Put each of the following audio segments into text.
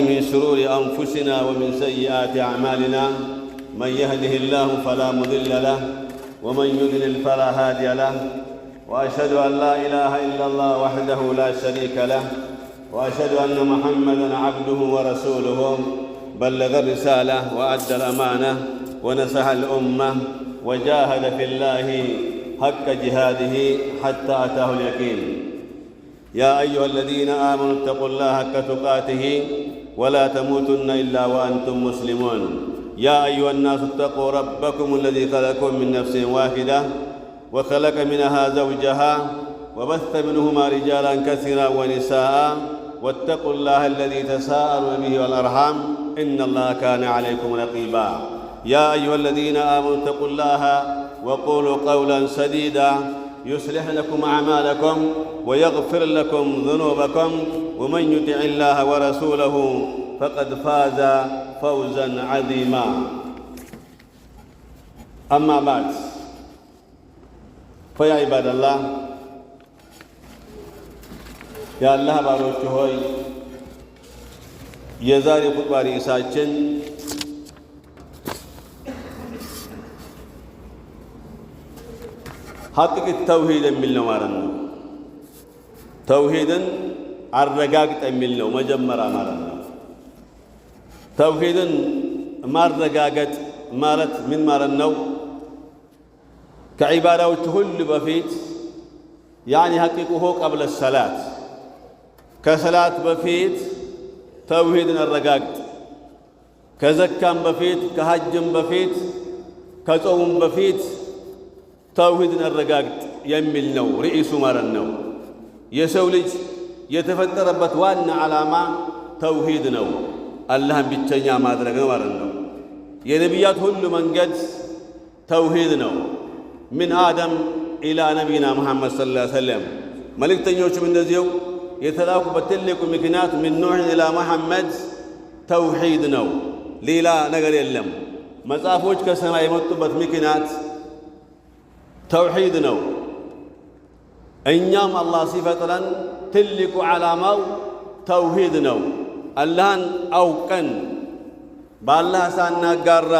من شرور أنفسنا ومن سيئات أعمالنا من يهده الله فلا مضل له ومن يضلل فلا هادي له وأشهد أن لا إله إلا الله وحده لا شريك له وأشهد أن محمدًا عبده ورسوله بلغ الرسالة وأدى الأمانة ونصح الأمة وجاهد في الله حق جهاده حتى أتاه اليقين. يا أيها الذين آمنوا اتقوا الله حق تقاته ولا تموتن إلا وأنتم مسلمون. يا أيها الناس اتقوا ربكم الذي خلقكم من نفس واحدة وخلق منها زوجها وبث منهما رجالا كثيرا ونساء واتقوا الله الذي تساءلون به والأرحام إن الله كان عليكم رقيبا. يا أيها الذين آمنوا اتقوا الله وقولوا قولا سديدا يصلح لكم أعمالكم ويغفر لكم ذنوبكم ومن يطع الله ورسوله فقد فاز فوزا عظيما. أما بعد، فيا عباد الله، يا الله ባሮች ሆይ የዛሬ ኹጥባ ርዕሳችን ሐቂቀት ተውሂድ የሚል ነው ማለት ነው። ተውሂድን አረጋግጥ የሚል ነው መጀመሪያ ማለት ነው። ተውሂድን ማረጋገጥ ማለት ምን ማለት ነው? ከዒባዳዎች ሁሉ በፊት ያኒ ሐቂቁሁ ቀብለ ሰላት፣ ከሰላት በፊት ተውሂድን አረጋግጥ፣ ከዘካም በፊት ከሐጅም በፊት ከጾሙም በፊት ተውሂድን አረጋግጥ የሚል ነው ርዕሱ ማለት ነው። የሰው ልጅ የተፈጠረበት ዋና ዓላማ ተውሂድ ነው፣ አላህን ብቸኛ ማድረግ ነው ማለት ነው። የነቢያት ሁሉ መንገድ ተውሂድ ነው። ምን አደም ኢላ ነቢይና ሙሐመድ ሰለላሁ ዐለይሂ ወሰለም፣ መልእክተኞችም እንደዚሁ የተላኩበት ትልቁ ምክንያት ምን ኑሕ ኢላ ሙሐመድ ተውሂድ ነው፣ ሌላ ነገር የለም። መጽሐፎች ከሰማይ የመጡበት ምክንያት ተውሂድ ነው። እኛም አላህ ሲፈጥረን ትልቁ ዓላማው ተውሂድ ነው። አላህን አውቀን በአላህ ሳናጋራ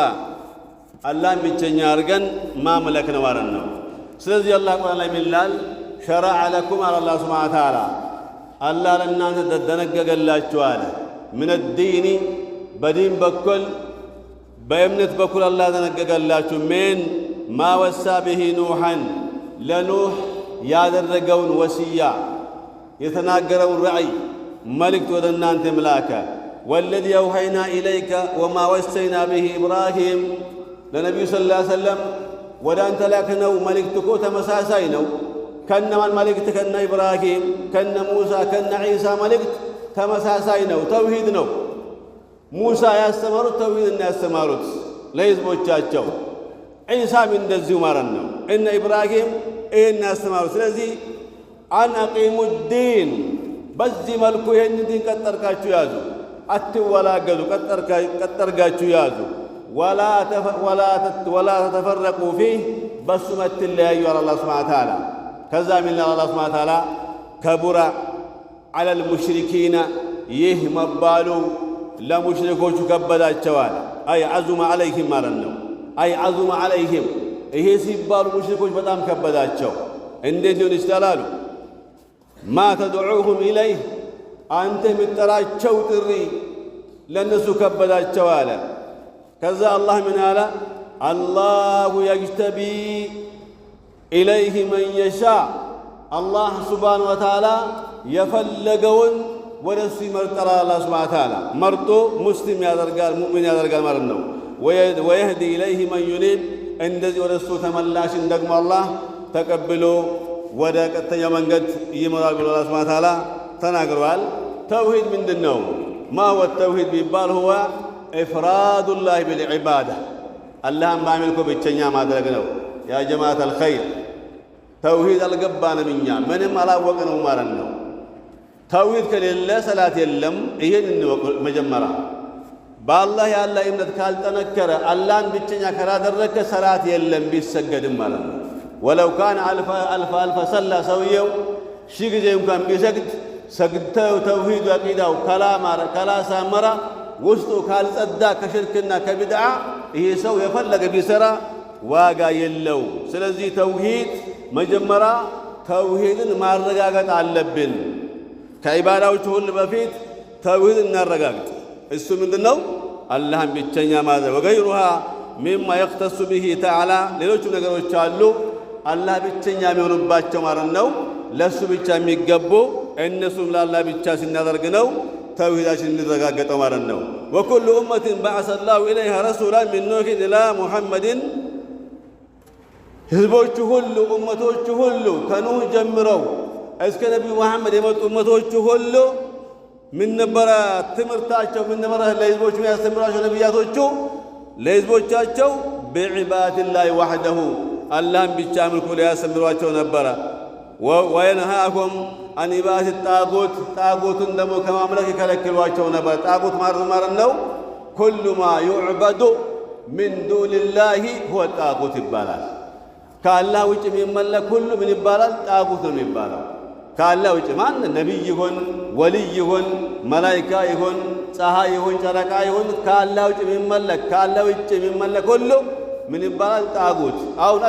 አላህን ብቸኛ አድርገን ማምለክ ነው ማለት ነው። ስለዚህ አላህ ቁርአን ላይ ይላል ሸረዐ ለኩም አለ አላህ ሱብሓነሁ ወተዓላ፣ አላህ ለእናንተ ደነገገላችሁ አለ። ምን ዲኒ በዲን በኩል በእምነት በኩል አላህ ደነገገላችሁ። ምን ማ ወሳ ብሂ ኑሐን ለኑሕ ያደረገውን ወስያ የተናገረውን ራዕይ መልእክት ወደ እናንተ ምላከ። ወለዚ አውሐይና ኢለይከ ወማ ወሰይና ብሂ ኢብራሂም፣ ለነቢዩ ሰለላሁ ዐለይሂ ወሰለም ወደ አንተ ላክነው መልእክት እኮ ተመሳሳይ ነው። ከነማን መልእክት? ከነ ኢብራሂም፣ ከነ ሙሳ፣ ከነ ዒሳ መልእክት ተመሳሳይ ነው፣ ተውሂድ ነው። ሙሳ ያስተማሩት ተውሂድን ያስተማሩት ለሕዝቦቻቸው፣ ዒሳም እንደዚሁ ማለት ነው። እነ ኢብራሂም ይህን ያስተማሩት። ስለዚህ አን አቂሙ ዲን፣ በዚህ መልኩ ይህን ዲን ቀጠርካችሁ ያዙ፣ አትወላገዙ፣ ቀጠርጋችሁ ያዙ። ወላ ተተፈረቁ ፊህ፣ በሱም አትለያዩ አለ አላህ ሱብሓነሁ ወተዓላ። ከዛ ሚል አላህ ሱብሓነሁ ወተዓላ ከቡረ ዐለል ሙሽሪኪነ፣ ይህ መባሉ ለሙሽሪኮቹ ከበዳቸዋል። አይ ዐዙመ ዐለይሂም ማለት ነው። አይ ዐዙመ ዐለይሂም፣ ይሄ ሲባሉ ሙሽሪኮች በጣም ከበዳቸው። እንዴት ሊሆን ይችላሉ? ማ ተድዑሁም ኢለይህ፣ አንተ የምትጠራቸው ጥሪ ለእነሱ ከበዳቸው አለ። ከዛ አላህ ምን አለ? አላሁ የጅተቢ ኢለይህ መን የሻእ፣ አላህ ሱብሓነሁ ወተዓላ የፈለገውን ወደ እሱ ይመርጠራል። አላህ ሱብሓነሁ ወተዓላ መርጦ ሙስሊም ያደርጋል፣ ሙእሚን ያደርጋል ማለት ነው። ወየህዲ ኢለይህ መን ዩኒብ፣ እንደዚህ ወደ እሱ ተመላሽን ደግሞ አላህ ተቀብሎ ወደ ቀጥተኛው መንገድ ይመራል ብሎ አላህ ሱብሓነሁ ወተዓላ ተናግሯል። ተውሂድ ምንድን ነው? ማ ሁወ ተውሂድ ቢባል ሁወ ኢፍራዱላህ ቢልዒባዳ፣ አላህን በአምልኮ ብቸኛ ማድረግ ነው። ያ ጀማዓተል ኸይር፣ ተውሂድ አልገባንም እኛ ምንም አላወቅነው ማለት ነው። ተውሂድ ከሌለ ሰላት የለም። ይሄን እንወቅ መጀመሪያ። በአላህ ያለ እምነት ካልጠነከረ አላህን ብቸኛ ካላደረከ ሰላት የለም ቢሰገድም ማለት ነው። ወለው ካነ አልፈ ሰላ፣ ሰውየው ሺህ ጊዜ እንኳን ቢሰግድ ተውሂድ አቂዳው ከላ ሳመራ ውስጡ ካልጸዳ ከሽርክና ከቢድዓ ይሄ ሰው የፈለገ ቢሰራ ዋጋ የለው። ስለዚህ ተውሂድ መጀመሪያ ተውሂድን ማረጋገጥ አለብን። ከዒባዳዎች ሁሉ በፊት ተውሂድ እናረጋግጥ። እሱ ምንድነው? አላህን ብቸኛ ማድረግ። ወገይሩሃ ሚማ የኽተሱ ቢሂ ተዓላ ሌሎቹ ነገሮች አሉ አላህ ብቸኛ የሚሆኑባቸው ማለት ነው። ለሱ ብቻ የሚገቡ እነሱም ለአላህ ብቻ ሲናደርግ ነው ተውሂዳችን እንረጋገጠው ማለት ነው። ወኩሉ ኡመትን በዐሰ ላሁ ኢለይሃ ረሱላን ሚን ኑሕን ኢላ ሙሐመድን ህዝቦቹ ሁሉ ኡመቶቹ ሁሉ ከኑህ ጀምረው እስከ ነቢዩ መሐመድ የመጡ ኡመቶቹ ሁሉ ምን ነበረ ትምህርታቸው? ምን ነበረ ለህዝቦቹ የሚያስተምሯቸው ነቢያቶቹ? ለህዝቦቻቸው ቢዒባደቲላሂ ወሕደሁ አላህን ብቻ አምልኩ ሊያስተምሯቸው ነበረ። ወየንሃሁም አን ኢባደቲ ጣጉት ጣጉትን ደግሞ ከማምለክ ይከለክሏቸው ነበር። ጣጉት ማለት ነው ኩሉ ማ ዩዕበዱ ሚን ዱኒላሂ ሁወ ጣጉት ይባላል። ከአላህ ውጭ የሚመለክ ሁሉ ምን ይባላል? ጣጉት ነው የሚባለው። ከአላህ ውጭ ማን ነቢይ ይሁን ወልይ ይሁን መላኢካ ይሁን ፀሐይ ይሁን ጨረቃ ይሁን ከአላህ ውጭ የሚመለክ ሁሉ ምን ይባላል? ጣጉት። አሁን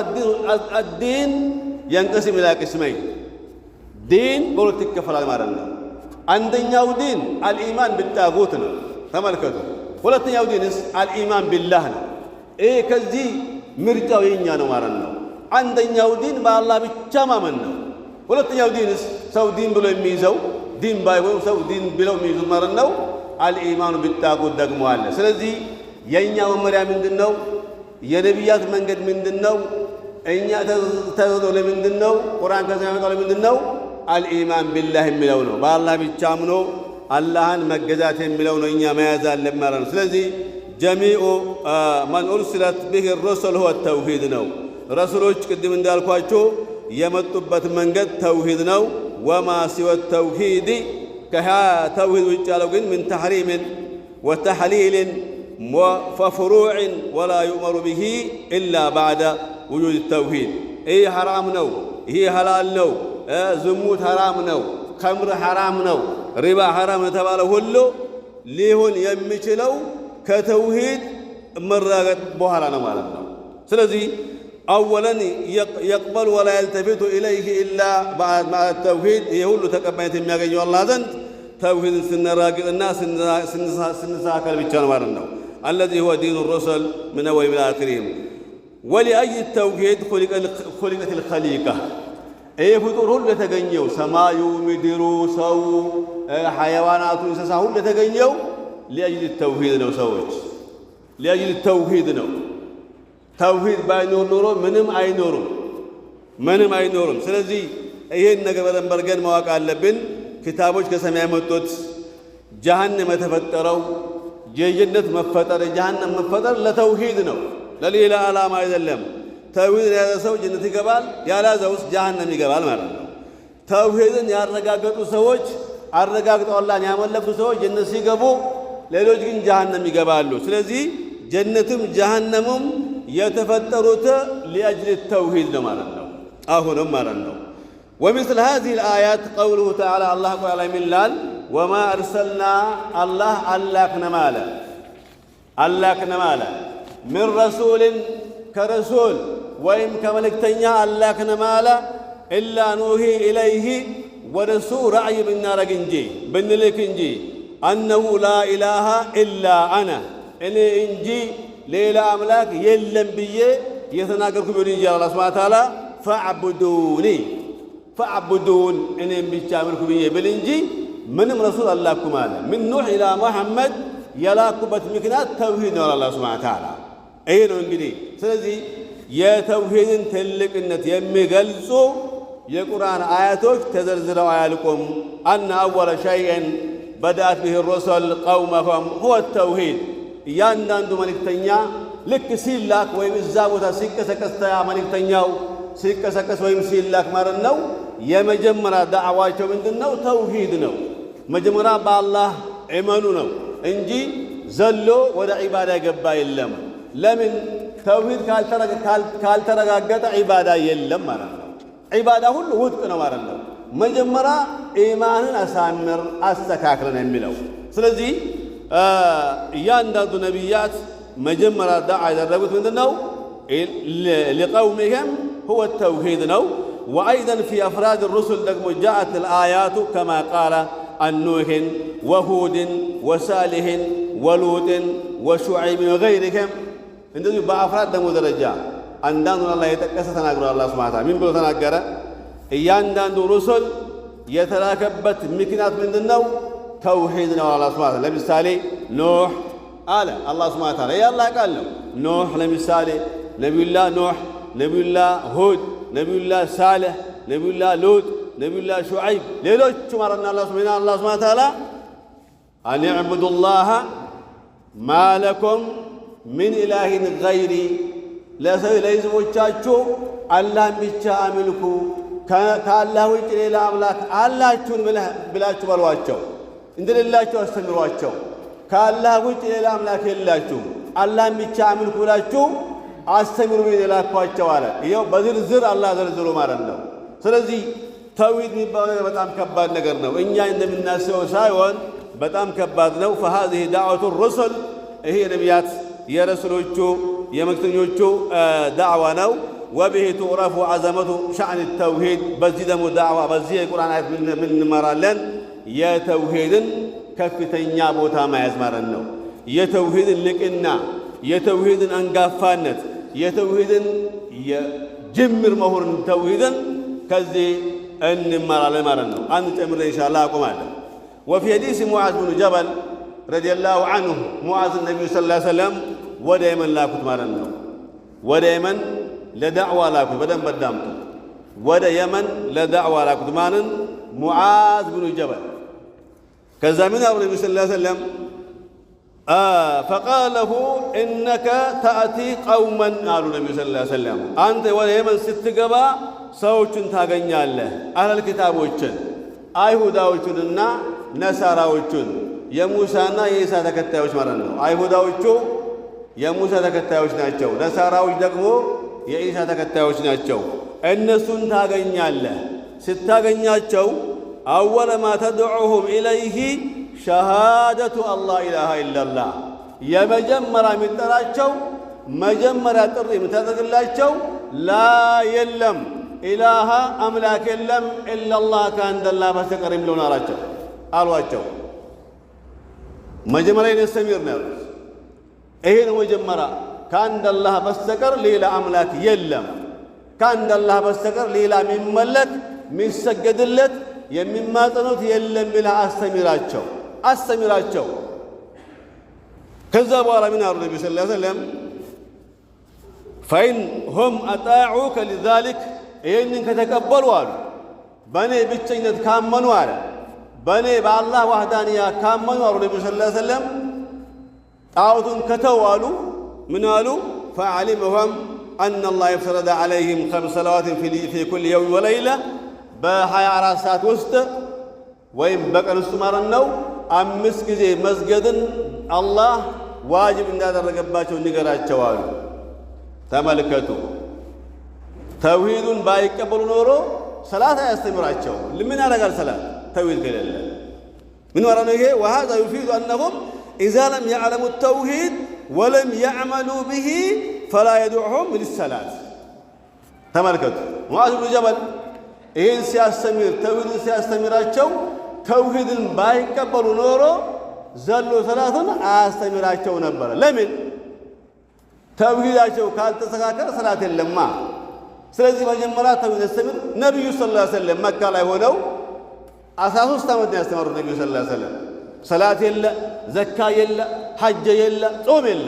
አዲን የንቀስም ኢላ ቅስመይን ዲን በሁለት ይከፈላል ማለት ነው። አንደኛው ዲን አልኢማን ቢጣጉት ነው፣ ተመልከቱ። ሁለተኛው ዲንስ አልኢማን ቢላህ ነው። ይሄ ከዚህ ምርጫው የኛ ነው ማለት ነው። አንደኛው ዲን በአላህ ብቻ ማመን ነው። ሁለተኛው ዲንስ ሰው ዲን ብሎ የሚይዘው ዲን ባይሆን ሰው ዲን ብለው የሚይዙት ማለት ነው አልኢማኑ ቢጣጉት ደግሞ አለ። ስለዚህ የኛ መመሪያ ምንድነው? የነቢያት መንገድ ምንድነው? እኛ ተዘዘው ለምንድነው? ቁርአን ከዛ ያመጣው ለምንድነው? አልኢማን ቢላህ የሚለው ነው። በአላህ ብቻ አምኖ አላህን መገዛት የሚለው ነው እኛ መያዝ አለን ማለት ነው። ስለዚህ ጀሚዑ መን ኡርሲለት ቢሂ ሩሱል ሁወ ተውሂድ ነው። ረሱሎች ቅድም እንዳልኳቸው የመጡበት መንገድ ተውሂድ ነው። ወማ ሲወ ተውሂድ ከተውሂድ ውጭ ያለው ግን ምን ተሕሪምን ወተሕሊልን ወፍሩዕን ወላ ዩእመሩ ቢሂ ኢላ ባዕደ ውጁድ ተውሂድ። ይህ ሐራም ነው፣ ይህ ሐላል ነው፣ ዝሙት ሐራም ነው፣ ከምር ሐራም ነው፣ ሪባ ሐራም የተባለ ሁሉ ሊሆን የሚችለው ከተውሂድ መረጋገጥ በኋላ ነው ማለት ነው። ስለዚህ አወለን የቅበል ወላ የልተፊቱ ኢለይህ ኢላ ባዕደ ተውሂድ። ይህ ሁሉ ተቀባይነት የሚያገኘው አላህ ዘንድ ተውሂድን ስንራግጥና ስንሳከል ብቻ ነው ማለት ነው። አለዚ ሁወ ዲኑ ሩሱል ምን አወሊሂም ኢላ አኺሪሂም። ወሊአይ ተውሂድ ኹሊቀት ልኸሊቃ። ይህ ፍጡር ሁሉ የተገኘው ሰማዩ፣ ምድሩ፣ ሰው፣ ሐይዋናቱ፣ እንስሳ ሁሉ የተገኘው ሊአጅል ተውሂድ ነው። ሰዎች ሊአጅል ተውሂድ ነው። ተውሂድ ባይኖር ኖሮ ምንም አይኖሩም። ስለዚህ ይሄን ነገር በደንብ አድርገን ማወቅ አለብን። ክታቦች ከሰማይ የመጡት ጀሃነም የተፈጠረው የጀነት መፈጠር የጀሃነም መፈጠር ለተውሂድ ነው፣ ለሌላ ዓላማ አይደለም። ተውሂድን የያዘ ሰው ጀነት ይገባል፣ ያልያዘውስ ጀሃነም ይገባል ማለት ነው። ተውሂድን ያረጋገጡ ሰዎች አረጋግጠው አላህን ያመለኩ ሰዎች ጀነት ሲገቡ፣ ሌሎች ግን ጀሃነም ይገባሉ። ስለዚህ ጀነትም ጀሃነምም የተፈጠሩት ሊአጅል ተውሂድ ነው ማለት ነው። አሁንም ማለት ነው ومثل هذه الآيات قوله تعالى الله قال من لال وما أرسلنا الله ألاكنا مالا من رسول كرسول وإن كملكتنيا ألاكنا مالا إلا نوحي إليه ورسول رعي من نار جنجي بنلك انجي أنه لا إله إلا أنا إني انجي ليلا أملاك يلم بيه يتناقركم برنجي الله سبحانه وتعالى فاعبدون إنهم بيشاملكم بيه بالإنجي منهم رسول الله كمالا من نوح إلى محمد يلاقبت مكنات توحيد الله سبحانه وتعالى أين انجدي سلزي يا توحيد تلك إنت يمي قلسو የቁርአን አያቶች ተዘርዝረው አያልቁም። አነ አወለ ሸይእን በደአት ቢሂ ሩሱል ቀውመሁም ሁወ ተውሂድ። እያንዳንዱ መልእክተኛ ልክ ሲላክ ወይም እዛ ቦታ ሲቀሰቀስ መልእክተኛው ሲቀሰቀስ ወይም ሲላክ ማለት ነው የመጀመሪያ ዳዕዋቸው ምንድን ነው? ተውሂድ ነው። መጀመሪያ በአላህ እመኑ ነው እንጂ ዘሎ ወደ ዒባዳ ገባ የለም። ለምን? ተውሂድ ካልተረጋገጠ ዒባዳ የለም ማለት ነው። ዒባዳ ሁሉ ውድቅ ነው ማለት ነው። መጀመሪያ ኢማንን አሳምር አስተካክለን የሚለው። ስለዚህ እያንዳንዱ ነቢያት መጀመሪያ ዳዓ ያደረጉት ምንድነው? لقومهم هو التوحيد ነው። وأيضا في أفراد الرسل ደግሞ جاءت الآيات كما قال عن نوح وهود وصالح ولوط وشعيب وغيرهم እንደዚህ በአፍራድ ደግሞ ደረጃ አንዳንዱን አላህ የጠቀሰ ተናግሯል። አላህ ሱብሓነሁ ወተዓላ ምን ብሎ ተናገረ? እያንዳንዱ ሩሱል የተላከበት ምክንያት ምንድነው? ተውሂድ ነው። አላህ ሱብሓነሁ ወተዓላ ለምሳሌ ኖህ አለ አላህ ሱብሓነሁ ወተዓላ ያላህ ቃል ነው። ኖህ ለምሳሌ ነቢዩላህ ኖህ፣ ነቢዩላህ ሁድ፣ ነቢዩላህ ሳሌሕ፣ ነቢዩላህ ሉጥ፣ ነቢዩላህ ሹዐይብ ሌሎቹም አረና አላህ ሱብሓነሁ ወተዓላ አን ዕቡዱላህ ማ ለኩም ሚን ኢላሂን ገይሪ ለሕዝቦቻችሁ አላህን ብቻ አምልኩ ከአላህ ውጭ ሌላ አምላክ አላችሁን ብላችሁ በሏቸው፣ እንደሌላቸው አስተምሯቸው። ከአላህ ውጭ ሌላ አምላክ የላችሁም አላህን ብቻ አምልኩ ብላችሁ አስተምሩ የላኳቸው አለ። ይኸው በዝርዝር አላህ ዘርዝሮ ማለት ነው። ስለዚህ ተውሂድ የሚባለው ነገር በጣም ከባድ ነገር ነው። እኛ እንደምናስበው ሳይሆን በጣም ከባድ ነው። فهذه دعوة الرسل ይሄ የነቢያት የረሱሎቹ የመክተኞቹ ዳዕዋ ነው። وبه تعرف عظمة شأن التوحيد በዚህ ደግሞ ዳዕዋ በዚህ የቁርአን አያት ምን እንማራለን? የተውሂድን ከፍተኛ ቦታ መያዝ ማለት ነው። የተውሂድን ልቅና፣ የተውሂድን አንጋፋነት፣ የተውሂድን የጅምር መሆኑን ተውሂድን ከዚህ እንማራለን ማለት ነው። አንድ ጨምሬ ኢንሻአላህ አቆማለሁ። وفي حديث معاذ بن جبل رضي الله عنه معاذ النبي صلى الله عليه وسلم ወደ የመን ላኩት ማለት ነው። ወደ የመን ለዳዕዋ ላኩት። በደንብ አዳምጡ። ወደ የመን ለዳዕዋ ላኩት ማንን? ሙዓዝ ብኑ ጀበል። ከዛ ምን አሉ ነቢ ሰለላሁ ዐለይሂ ወሰለም ፈቃለ ለሁ ኢነከ ተእቲ ቀውመን አሉ ነቢ ሰለላሁ ዐለይሂ ወሰለም አንተ ወደ የመን ስትገባ ሰዎችን ታገኛለህ፣ አህለል ኪታቦችን አይሁዳዎቹንና ነሳራዎቹን የሙሳና የኢሳ ተከታዮች ማለት ነው። አይሁዳዎቹ የሙሳ ተከታዮች ናቸው፣ ነሳራዎች ደግሞ የኢሳ ተከታዮች ናቸው። እነሱን ታገኛለህ። ስታገኛቸው አወለ ማ ተድዑሁም ኢለይህ ሸሃደቱ አላህ ኢላሃ ኢለላህ የመጀመሪያ የሚጠራቸው መጀመሪያ ጥሪ የምታደርግላቸው ላ የለም ኢላሃ አምላክ የለም ኢላላህ ከአንደላህ በስተቀር የሚለውን አሏቸው። መጀመሪያ የነሰሚር ነው ያሉት። ይሄ ነው መጀመሪያ ከአንድ አላህ በስተቀር ሌላ አምላክ የለም፣ ከአንድ አላህ በስተቀር ሌላ የሚመለክ የሚሰገድለት የሚማጸኑት የለም ብለህ አስተምራቸው። ከዛ በኋላ ምን አሉ ነቢ ሰለላሁ ዐለይሂ ወሰለም ፈኢን ሁም አጣዑከ ሊዛሊክ ይህንን ከተቀበሉ አሉ በእኔ ብቸኝነት ካመኑ አለ በእኔ በአላህ ዋህዳንያ ካመኑ አሉ ነቢ ሰለላሁ ዐለይሂ ወሰለም ጣዖቱን ከተው አሉ ምን አሉ? ፈዐሊመሁም አነ አላህ የፍረደ ዐለይሂም ኸምሰ ሰለዋትን ፊ ኩል የውም ወለይላ በ24 ሰዓት ውስጥ ወይም በቀን ውስጥ ማለት ነው 5 ጊዜ መስገድን አላህ ዋጅብ እንዳደረገባቸው ንገራቸው አሉ። ተመልከቱ፣ ተውሂዱን ባይቀበሉ ኖሮ ሰላት አያስተምራቸው። ምን ያደርጋል ሰላት ተውሂድ ከሌለ? ምን ማለት ነው ይሄ? وهذا يفيد أنهم إذا لم يعلموا التوحيد ولم يعملوا به فلا يدعوهم للصلاة። ተመልከቱ ሙዓዝ ብኑ ጀበል ይህን ሲያስተምር ተውሂድን ሲያስተምራቸው ተውሂድን ባይቀበሉ ኖሮ ዘሎ ሰላትን አያስተምራቸው ነበረ። ለምን? ተውሂዳቸው ካልተስተካከለ ሰላት የለማ። ስለዚህ መጀመሪያ ተውሂድ ያስተምር። ነቢዩ ሰለላሁ ዐለይሂ ወሰለም መካ ላይ ሆነው 13 ዓመት ነው ያስተማሩት። ነቢዩ ሰለላሁ ዐለይሂ ወሰለም ሰላት የለ፣ ዘካ የለ፣ ሐጅ የለ፣ ጾም የለ።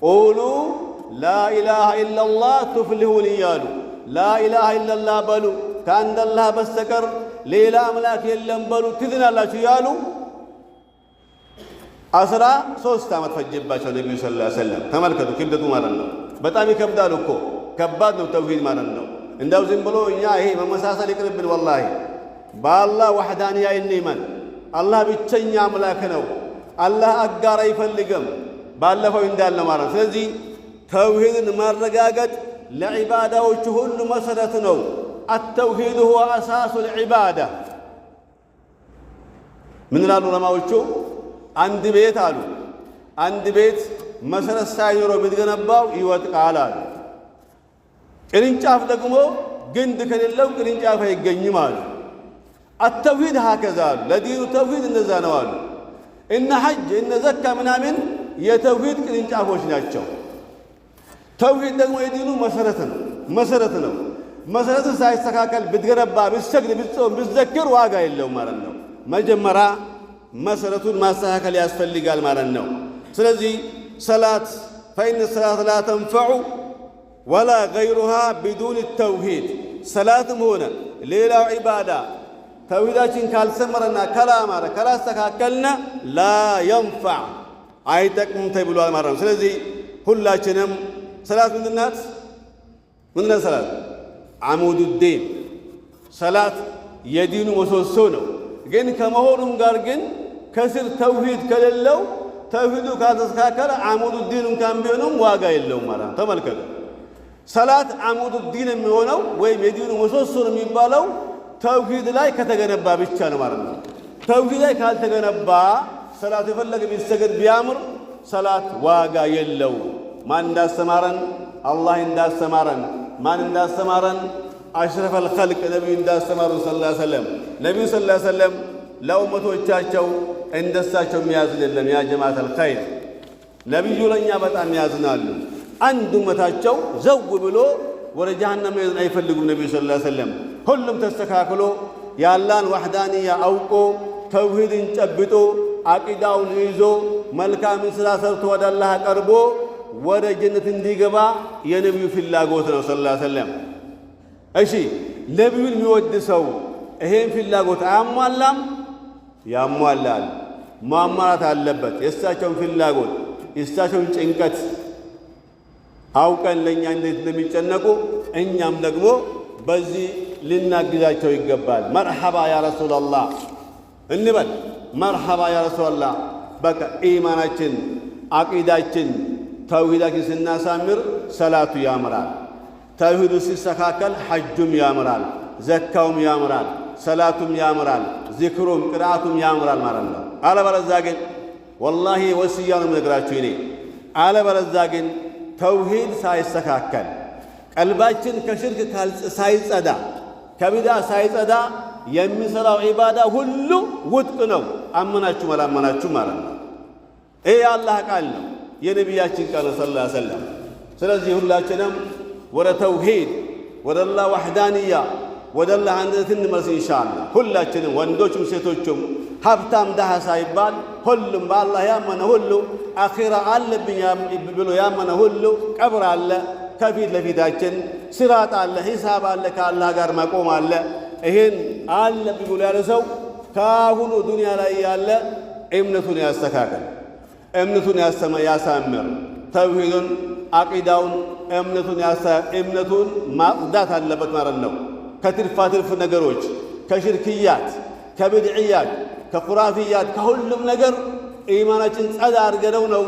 ቁሉ ላኢላሃ ኢለላህ ቱፍሊሁን እያሉ ላኢላሃ ኢለላህ በሉ ከአንድ አላህ በስተቀር ሌላ አምላክ የለም በሉ ትድናላችሁ እያሉ 13 ዓመት ፈጀባቸው ነቢዩ ሰለላሁ ዐለይሂ ወሰለም። ተመልከቱ ክብደቱ ማለት ነው። በጣም ይከብዳል እኮ ከባድ ነው ተውሂድ ማለት ነው። እንደው ዝም ብሎ እኛ ይሄ መመሳሰል ይቅርብን። ወላሂ በአላህ ዋህዳንያ እንመን። አላህ ብቸኛ አምላክ ነው። አላህ አጋር አይፈልግም። ባለፈው እንዳልነው ማለት ነው። ስለዚህ ተውሂድን ማረጋገጥ ለዒባዳዎቹ ሁሉ መሰረት ነው። አተውሂድ ሁወ አሳሱ ልዒባዳ ምን ላሉ ለማዎቹ አንድ ቤት አሉ አንድ ቤት መሰረት ሳይኖረው ብትገነባው ይወድቃል አሉ። ቅርንጫፍ ደግሞ ግንድ ከሌለው ቅርንጫፍ አይገኝም አሉ። التوحيد هكذا لدين التوحيد እንደዛ ነው አሉ። እነ ሐጅ እነ ዘካ ምናምን የተውሂድ ቅርንጫፎች ናቸው። ተውሂድ ደግሞ የዲኑ መሰረት ነው። መሰረት ሳይስተካከል ብትገነባ ብትሰግድ ብትጾም ብትዘክር ዋጋ የለውም ማለት ነው። መጀመሪያ መሰረቱን ማስተካከል ያስፈልጋል ማለት ነው። ስለዚህ ሰላት فإن الصلاة لا تنفع ولا غيرها بدون التوحيد ሰላትም ሆነ ሌላው ዒባዳ ተውሂዳችን ካልሰመረና ካላማረ ካላስተካከልና ላ ينفع አይጠቅምም ተብሏል ማለት ነው። ስለዚህ ሁላችንም ሰላት ምንድናት ሰላት عمود الدين ሰላት የዲኑ ምሰሶ ነው። ግን ከመሆኑም ጋር ግን ከስር ተውሂድ ከሌለው ተውሂዱ ካልተስተካከለ عمود الدين እንኳን ቢሆንም ዋጋ የለውም ማለት ነው። ተመልከቱ ሰላት عمود الدين የሚሆነው ወይም የዲኑ ምሰሶ የሚባለው ተውሂድ ላይ ከተገነባ ብቻ ነው ማለት ነው። ተውሂድ ላይ ካልተገነባ ሰላት የፈለገ ቢሰገድ ቢያምር ሰላት ዋጋ የለው። ማን እንዳስተማረን አላህ እንዳስተማረን ማን እንዳስተማረን አሽረፈል ኸልቅ ነብዩ እንዳስተማረን ሰለላሁ ዐለይሂ ወሰለም ነብዩ ሰለላሁ ዐለይሂ ወሰለም ለኡመቶቻቸው እንደሳቸው የሚያዝን የለም። ያ ጀማዓተል ኸይር ነብዩ ለኛ በጣም ያዝናሉ። አንድ ኡመታቸው ዘው ብሎ ወደ ጀሃነም አይፈልጉም። ነብዩ ሰለላሁ ዐለይሂ ወሰለም ሁሉም ተስተካክሎ ያላን ወህዳንያ አውቆ ተውሂድን ጨብጦ አቂዳውን ይዞ መልካም ስራ ሰርቶ ወደ አላህ ቀርቦ ወደ ጀነት እንዲገባ የነብዩ ፍላጎት ነው ሰለላሁ ዐለይሂ ወሰለም። እሺ ነብዩን የሚወድ ሰው ይሄን ፍላጎት አያሟላም? ያሟላል። ማሟላት አለበት። የእሳቸውን ፍላጎት የእሳቸውን ጭንቀት አውቀን ለኛ እንዴት እንደሚጨነቁ እኛም ደግሞ በዚህ ልናግዛቸው ይገባል። መርሐባ ያ ረሱላላህ እንበል። መርሐባ ያ ረሱላላህ። በቃ ኢማናችን አቂዳችን ተውሂዳችን ስናሳምር ሰላቱ ያምራል። ተውሂዱ ሲስተካከል ሐጁም ያምራል፣ ዘካውም ያምራል፣ ሰላቱም ያምራል፣ ዚክሩም ቅርአቱም ያምራል ማለት ነው። አለበለዚያ ግን ወላሂ ወስያ ነው የምነግራችሁ እኔ። አለበለዚያ ግን ተውሂድ ሳይስተካከል ቀልባችን ከሽርክ ሳይጸዳ ከቢዳ ሳይጸዳ የሚሰራው ዒባዳ ሁሉ ውድቅ ነው። አመናችሁ አላመናችሁ ማለት ነው። ይሄ የአላህ ቃል ነው፣ የነቢያችን ቃል ሰለላሁ ዐለይሂ ወሰለም። ስለዚህ ሁላችንም ወደ ተውሂድ ወደ አላህ ወህዳንያ ወደ አላህ አንድነት እንመለስ ኢንሻአላህ። ሁላችንም ወንዶችም ሴቶችም ሀብታም ደሃ ሳይባል ሁሉም በአላህ ያመነ ሁሉ አኺራ አለብኝ ብሎ ያመነ ሁሉ ቀብር አለ ከፊት ለፊታችን፣ ሲራጥ አለ፣ ሂሳብ አለ፣ ከአላህ ጋር መቆም አለ። ይሄን አለብኝ ብሎ ያለ ሰው ከአሁኑ ዱንያ ላይ ያለ እምነቱን ያስተካከል፣ እምነቱን ያሳምር፣ ተውሂዱን አቂዳውን እምነቱን ማጽዳት አለበት ማለት ነው። ከትርፋትርፍ ነገሮች፣ ከሽርክያት፣ ከብድዕያት፣ ከኹራፊያት ከሁሉም ነገር ኢማናችን ጸዳ አድርገነው ነው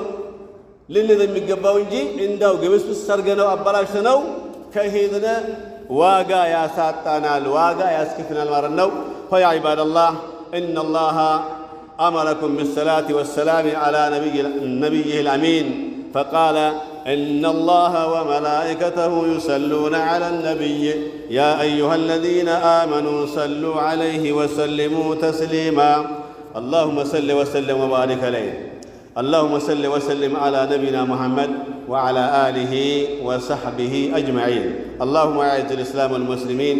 ልንል የሚገባው እንጂ እንዳው ግብስብስ አድርገነው አበላሽተነው ከሄድነ ዋጋ ያሳጣናል፣ ዋጋ ያስከፍናል ማለት ነው። ፈያ ዒባደላህ ኢነላሃ አመረኩም ቢሰላቲ ወሰላሚ ዐላ ነቢይሂል አሚን ፈቃለ إن الله وملائكته يصلون على النبي يا أيها الذين آمنوا صلوا عليه وسلموا تسليما اللهم صل وسلم وبارك عليه اللهم صل وسلم على نبينا محمد وعلى آله وصحبه أجمعين اللهم أعز الإسلام والمسلمين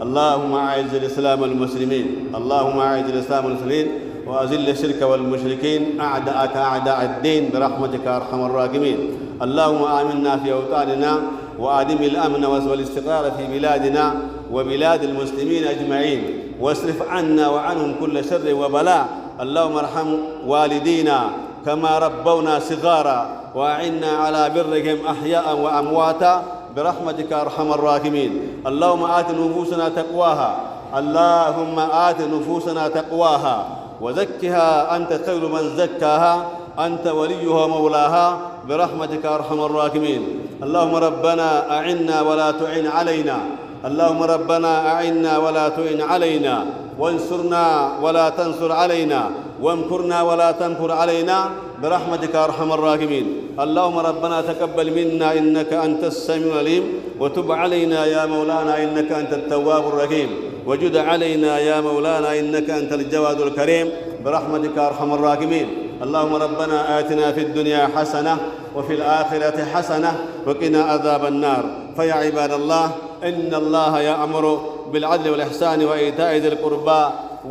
اللهم أعز الإسلام والمسلمين اللهم أعز الإسلام والمسلمين وأذل الشرك والمشركين أعداءك أعداء الدين برحمتك أرحم الراحمين اللهم آمنا في أوطاننا وأدم الأمن والاستقرار في بلادنا وبلاد المسلمين أجمعين واصرف عنا وعنهم كل شر وبلاء اللهم ارحم والدينا كما ربونا صغارا وأعنا على برهم أحياء وأمواتا برحمتك أرحم الراحمين اللهم آت نفوسنا تقواها اللهم آت نفوسنا تقواها وزكها أنت خير من زكاها أنت وليها ومولاها برحمتك أرحم الراحمين اللهم ربنا أعنا ولا تعن علينا اللهم ربنا أعنا ولا تعن علينا وانصرنا ولا تنصر علينا وامكرنا ولا تمكر علينا برحمتك يا أرحم الراحمين. اللهم ربنا تقبل منا إنك أنت السميع العليم، وتب علينا يا مولانا إنك أنت التواب الرحيم، وجد علينا يا مولانا إنك أنت الجواد الكريم برحمتك يا أرحم الراحمين. اللهم ربنا آتنا في الدنيا حسنة وفي الآخرة حسنة وقنا عذاب النار. فيا عباد الله، إن الله يأمر بالعدل والإحسان وإيتاء ذي القربى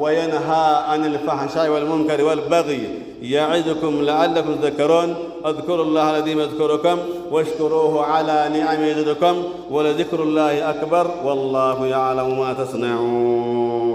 وينهى عن الفحشاء والمنكر والبغي يعظكم لعلكم تذكرون. اذكروا الله الذي يذكركم واشكروه على نعمه يزدكم ولذكر الله أكبر والله يعلم ما تصنعون.